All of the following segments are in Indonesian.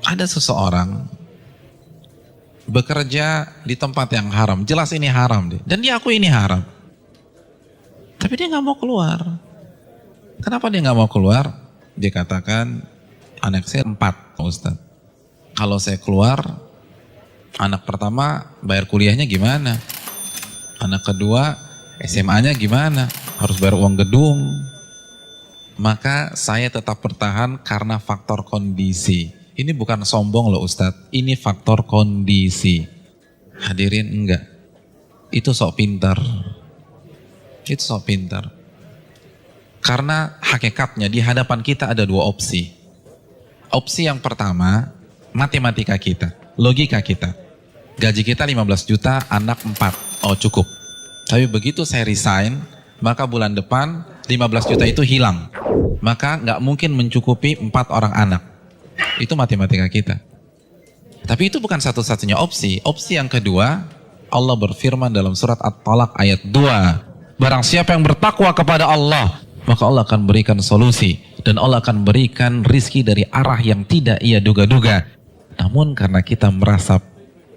Ada seseorang bekerja di tempat yang haram, jelas ini haram deh, dan dia akui ini haram, tapi dia nggak mau keluar. Kenapa dia nggak mau keluar? Dia katakan, anak saya 4, Ustaz. Kalau saya keluar, anak pertama bayar kuliahnya gimana? Anak kedua SMA-nya gimana? Harus bayar uang gedung. Maka saya tetap bertahan karena faktor kondisi. Ini bukan sombong loh Ustadz, ini faktor kondisi. Hadirin enggak, itu sok pintar. Itu sok pintar. Karena hakikatnya di hadapan kita ada 2 opsi. Opsi yang pertama, matematika kita, logika kita. Gaji kita 15 juta, anak 4, oh cukup. Tapi begitu saya resign, maka bulan depan 15 juta itu hilang. Maka nggak mungkin mencukupi 4 orang anak. Itu matematika kita. Tapi itu bukan satu-satunya opsi. Opsi yang kedua, Allah berfirman dalam surat At-Talaq ayat 2. Barang siapa yang bertakwa kepada Allah, maka Allah akan berikan solusi. Dan Allah akan berikan rizki dari arah yang tidak ia duga-duga. Namun karena kita merasa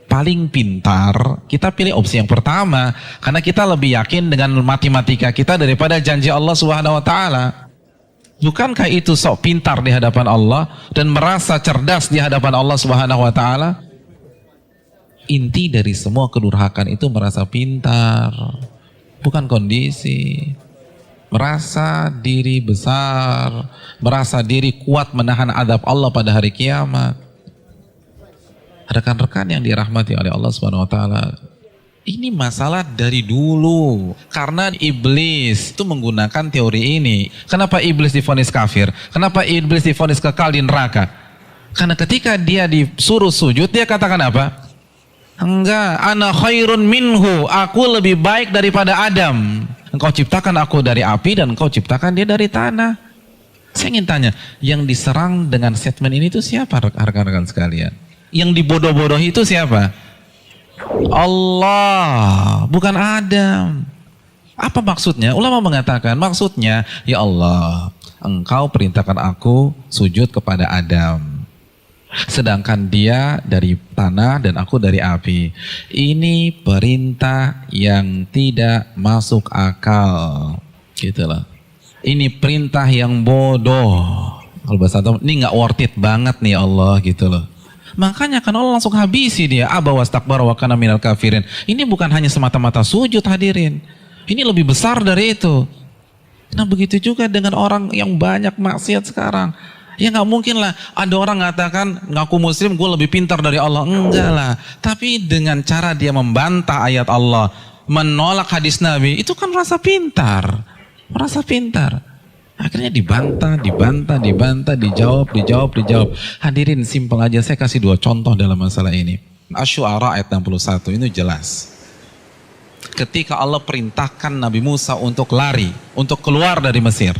paling pintar, kita pilih opsi yang pertama. Karena kita lebih yakin dengan matematika kita daripada janji Allah Subhanahu wa Ta'ala. Bukankah itu sok pintar di hadapan Allah dan merasa cerdas di hadapan Allah Subhanahu wa Ta'ala? Inti dari semua kedurhakan itu merasa pintar, bukan kondisi. Merasa diri besar, merasa diri kuat menahan azab Allah pada hari kiamat. Rekan-rekan yang dirahmati oleh Allah Subhanahu wa Ta'ala, ini masalah dari dulu. Karena iblis itu menggunakan teori ini. Kenapa iblis divonis kafir? Kenapa iblis divonis kekal di neraka? Karena ketika dia disuruh sujud, dia katakan apa? Enggak, ana khairun minhu, aku lebih baik daripada Adam. Engkau ciptakan aku dari api dan engkau ciptakan dia dari tanah. Saya ingin tanya, yang diserang dengan statement ini itu siapa rekan-rekan sekalian? Yang dibodoh-bodohi itu siapa? Allah, bukan Adam. Apa maksudnya? Ulama mengatakan maksudnya, ya Allah, engkau perintahkan aku sujud kepada Adam. Sedangkan dia dari tanah dan aku dari api. Ini perintah yang tidak masuk akal. Gitulah. Ini perintah yang bodoh. Kalau bahasa Arab, ini nggak worth it banget nih Allah gitu loh. Makanya kan Allah langsung habisi dia. Aba wastakbara wa kana minal kafirin. Ini bukan hanya semata-mata sujud hadirin. Ini lebih besar dari itu. Nah begitu juga dengan orang yang banyak maksiat sekarang. Ya nggak mungkin lah ada orang mengatakan ngaku muslim gue lebih pintar dari Allah. Enggak lah. Tapi dengan cara dia membantah ayat Allah, menolak hadis Nabi, itu kan merasa pintar. Merasa pintar. Akhirnya dibantah, dijawab. Hadirin simpel aja, saya kasih 2 contoh dalam masalah ini. Asy-Syu'ara ayat 61, ini jelas. Ketika Allah perintahkan Nabi Musa untuk lari, untuk keluar dari Mesir.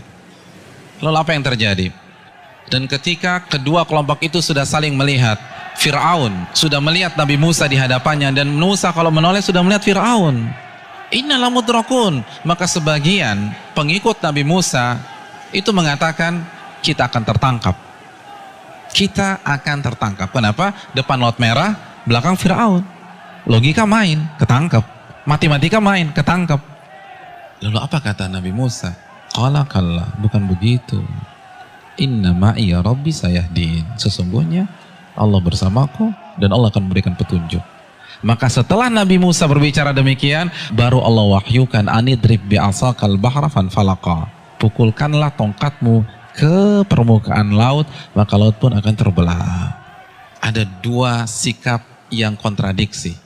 Lalu apa yang terjadi? Dan ketika kedua kelompok itu sudah saling melihat, Fir'aun sudah melihat Nabi Musa di hadapannya, dan Musa kalau menoleh sudah melihat Fir'aun. Innal mudrakun. Maka sebagian pengikut Nabi Musa itu mengatakan kita akan tertangkap. Kita akan tertangkap. Kenapa? Depan laut merah, belakang Fir'aun. Logika main, ketangkap. Matematika main, ketangkap. Lalu apa kata Nabi Musa? Qala kalla, bukan begitu. Inna ma'iya rabbi sayahdin. Sesungguhnya Allah bersamaku dan Allah akan memberikan petunjuk. Maka setelah Nabi Musa berbicara demikian, baru Allah wahyukan anidrib bi'asakal bahra fanfalaqa. Pukulkanlah tongkatmu ke permukaan laut, maka laut pun akan terbelah. Ada 2 sikap yang kontradiksi.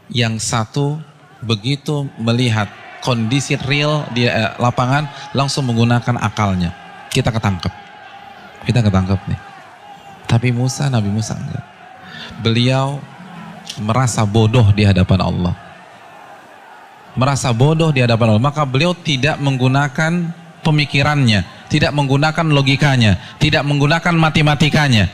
Yang satu begitu melihat kondisi real di lapangan, langsung menggunakan akalnya. Kita ketangkep nih. Tapi Nabi Musa enggak. Beliau merasa bodoh di hadapan Allah. Maka beliau tidak menggunakan pemikirannya, tidak menggunakan logikanya, tidak menggunakan matematikanya.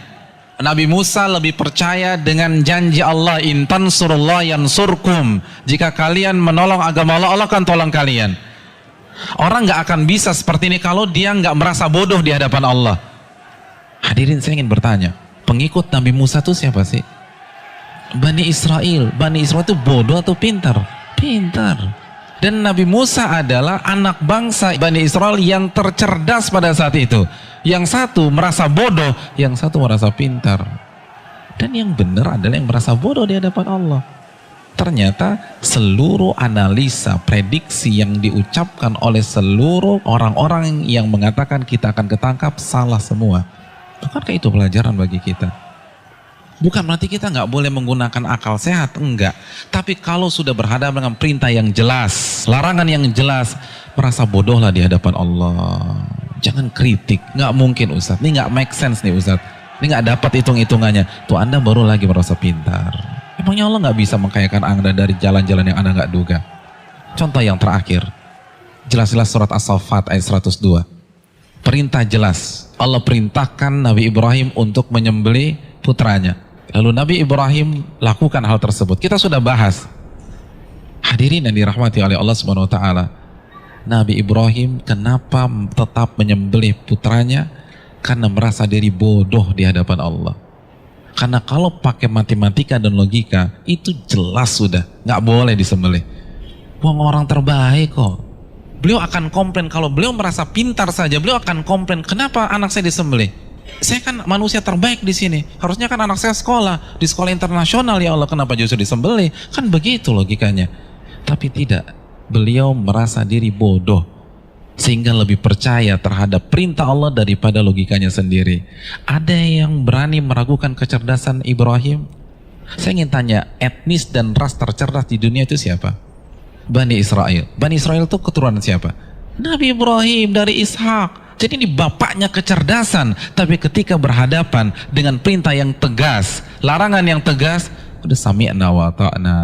Nabi Musa lebih percaya dengan janji Allah, in tansurullah yansurkum. Jika kalian menolong agama Allah, Allah akan tolong kalian. Orang nggak akan bisa seperti ini kalau dia nggak merasa bodoh di hadapan Allah. Hadirin, saya ingin bertanya, pengikut Nabi Musa itu siapa sih? Bani Israel. Bani Israel itu bodoh atau pintar? Pintar. Dan Nabi Musa adalah anak bangsa Bani Israel yang tercerdas pada saat itu. Yang satu merasa bodoh, yang satu merasa pintar. Dan yang benar adalah yang merasa bodoh di hadapan Allah. Ternyata seluruh analisa, prediksi yang diucapkan oleh seluruh orang-orang yang mengatakan kita akan ketangkap salah semua. Bukankah itu pelajaran bagi kita? Bukan berarti kita nggak boleh menggunakan akal sehat, enggak. Tapi kalau sudah berhadapan dengan perintah yang jelas, larangan yang jelas, merasa bodohlah di hadapan Allah. Jangan kritik, nggak mungkin Ustadz, ini nggak make sense nih Ustadz, ini nggak dapat hitung-hitungannya. Tuh Anda baru lagi merasa pintar. Emangnya Allah nggak bisa mengkayakan Anda dari jalan-jalan yang Anda nggak duga? Contoh yang terakhir, jelas-jelas surat As-Saffat ayat 102. Perintah jelas, Allah perintahkan Nabi Ibrahim untuk menyembelih putranya. Lalu Nabi Ibrahim lakukan hal tersebut. Kita sudah bahas. Hadirin yang dirahmati oleh Allah Subhanahu wa taala. Nabi Ibrahim kenapa tetap menyembelih putranya? Karena merasa diri bodoh di hadapan Allah. Karena kalau pakai matematika dan logika, itu jelas sudah nggak boleh disembelih. Wong orang terbaik kok. Beliau akan komplain, kalau beliau merasa pintar saja, beliau akan komplain, kenapa anak saya disembelih? Saya kan manusia terbaik di sini. Harusnya kan anak saya sekolah di sekolah internasional, ya Allah, kenapa justru disembelih? Kan begitu logikanya. Tapi tidak, beliau merasa diri bodoh sehingga lebih percaya terhadap perintah Allah daripada logikanya sendiri. Ada yang berani meragukan kecerdasan Ibrahim? Saya ingin tanya, etnis dan ras tercerdas di dunia itu siapa? Bani Israel. Bani Israel itu keturunan siapa? Nabi Ibrahim dari Ishak. Jadi ini bapaknya kecerdasan. Tapi ketika berhadapan dengan perintah yang tegas, larangan yang tegas, udah sami'na wa ta'na.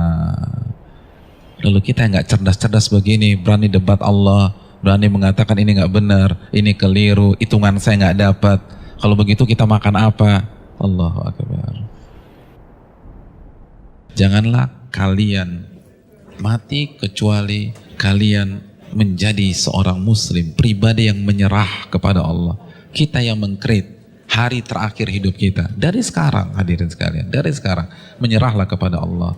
Lalu kita yang nggak cerdas-cerdas begini, berani debat Allah, berani mengatakan ini nggak benar, ini keliru, hitungan saya nggak dapat. Kalau begitu kita makan apa? Allahu Akbar. Janganlah kalian mati kecuali kalian menjadi seorang muslim, pribadi yang menyerah kepada Allah. Kita yang mengkrit hari terakhir hidup kita. Dari sekarang, hadirin sekalian, dari sekarang menyerahlah kepada Allah.